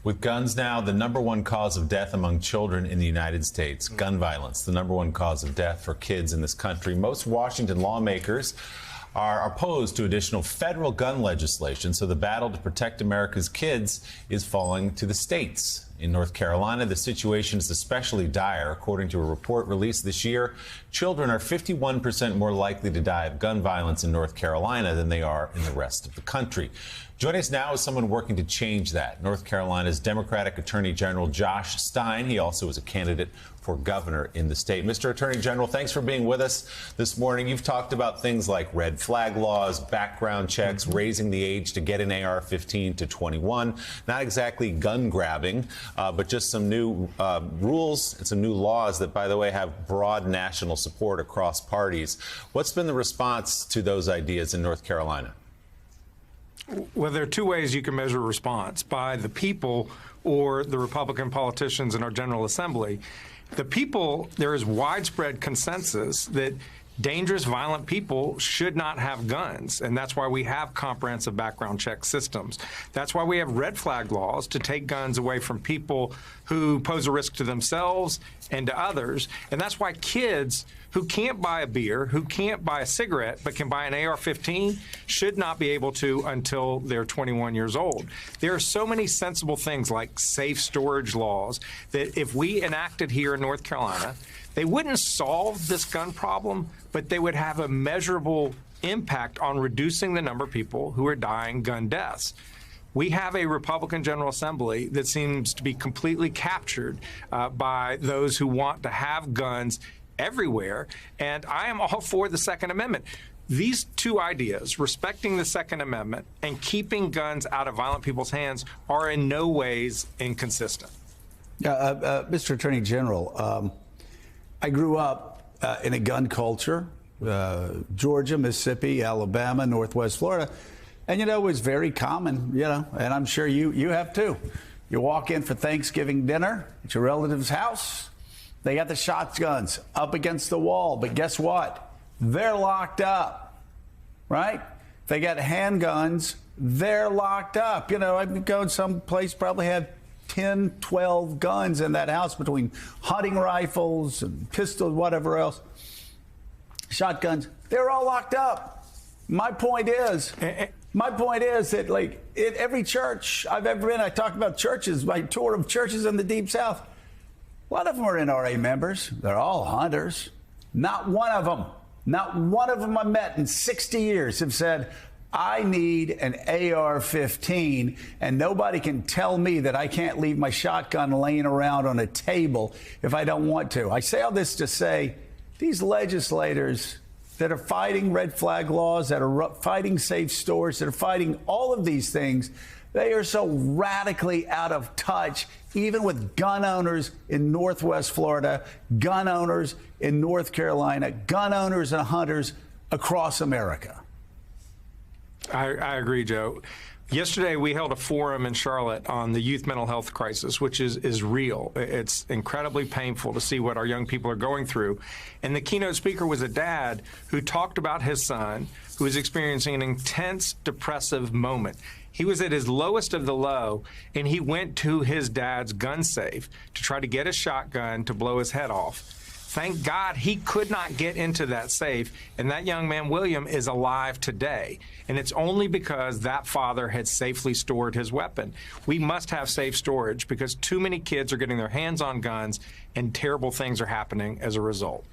With guns now the number one cause of death among children in the United States, gun violence, the number one cause of death for kids in this country, most Washington lawmakers are opposed to additional federal gun legislation, so the battle to protect America's kids is falling to the states. In North Carolina, the situation is especially dire. According to a report released this year, children are 51% more likely to die of gun violence in North Carolina than they are in the rest of the country. Joining us now is someone working to change that. North Carolina's Democratic Attorney General Josh Stein. He also is a candidate for governor in the state. Mr. Attorney General, thanks for being with us this morning. You've talked about things like red flag laws, background checks, raising the age to get an AR-15 to 21. Not exactly gun grabbing, but just some new rules and some new laws that, by the way, have broad national support across parties. What's been the response to those ideas in North Carolina? Well, there are two ways you can measure response: by the people or the Republican politicians in our General Assembly. The people, there is widespread consensus that dangerous, violent people should not have guns, and that's why we have comprehensive background check systems. That's why we have red flag laws to take guns away from people who pose a risk to themselves and to others, and that's why kids who can't buy a beer, who can't buy a cigarette, but can buy an AR-15 should not be able to until they're 21 years old. There are so many sensible things like safe storage laws that if we enacted here in North Carolina, they wouldn't solve this gun problem, but they would have a measurable impact on reducing the number of people who are dying gun deaths. We have a Republican General Assembly that seems to be completely captured by those who want to have guns everywhere, and I am all for the Second Amendment. These two ideas, respecting the Second Amendment and keeping guns out of violent people's hands, are in no ways inconsistent. Mr. Attorney General, I grew up in a gun culture, Georgia, Mississippi, Alabama, Northwest Florida. And, it was very common, and I'm sure you have too. You walk in for Thanksgiving dinner at your relative's house. They got the shotguns up against the wall. But guess what? They're locked up, right? They got handguns. They're locked up. I could go someplace, probably have 10, 12 guns in that house between hunting rifles and pistols, whatever else. Shotguns, they're all locked up. My point is that, like, in every church I've ever been, I talk about churches, my tour of churches in the Deep South. A lot of them are NRA members. They're all hunters. Not one of them I met in 60 years have said, I need an AR-15, and nobody can tell me that I can't leave my shotgun laying around on a table if I don't want to. I say all this to say these legislators that are fighting red flag laws, that are fighting safe stores, that are fighting all of these things, they are so radically out of touch, even with gun owners in Northwest Florida, gun owners in North Carolina, gun owners and hunters across America. I agree, Joe. Yesterday, we held a forum in Charlotte on the youth mental health crisis, which is real. It's incredibly painful to see what our young people are going through. And the keynote speaker was a dad who talked about his son who was experiencing an intense depressive moment. He was at his lowest of the low, and he went to his dad's gun safe to try to get a shotgun to blow his head off. Thank God he could not get into that safe, and that young man, William, is alive today. And it's only because that father had safely stored his weapon. We must have safe storage because too many kids are getting their hands on guns, and terrible things are happening as a result.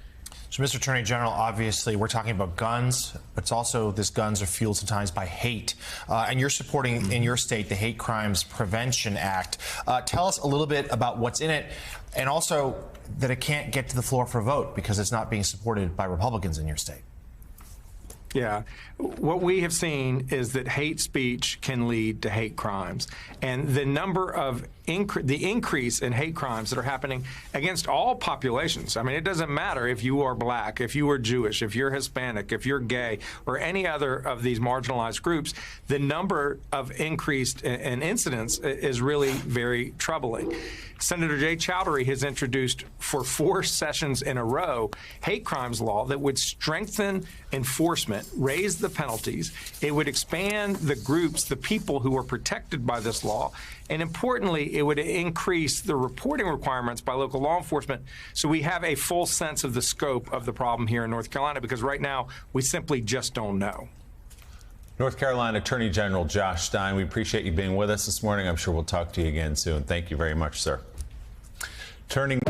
So, Mr. Attorney General, obviously we're talking about guns, but it's also these guns are fueled sometimes by hate. And you're supporting in your state the Hate Crimes Prevention Act. Tell us a little bit about what's in it, and also that it can't get to the floor for a vote because it's not being supported by Republicans in your state. Yeah. What we have seen is that hate speech can lead to hate crimes. And the number of the increase in hate crimes that are happening against all populations. I mean, it doesn't matter if you are black, if you are Jewish, if you're Hispanic, if you're gay, or any other of these marginalized groups, the number of increased in incidents is really very troubling. Senator Jay Chowdhury has introduced for 4 sessions in a row hate crimes law that would strengthen enforcement raise the penalties. It would expand the groups, the people who are protected by this law. And importantly, it would increase the reporting requirements by local law enforcement so we have a full sense of the scope of the problem here in North Carolina, because right now we simply just don't know. North Carolina Attorney General Josh Stein, we appreciate you being with us this morning. I'm sure we'll talk to you again soon. Thank you very much, sir. Turning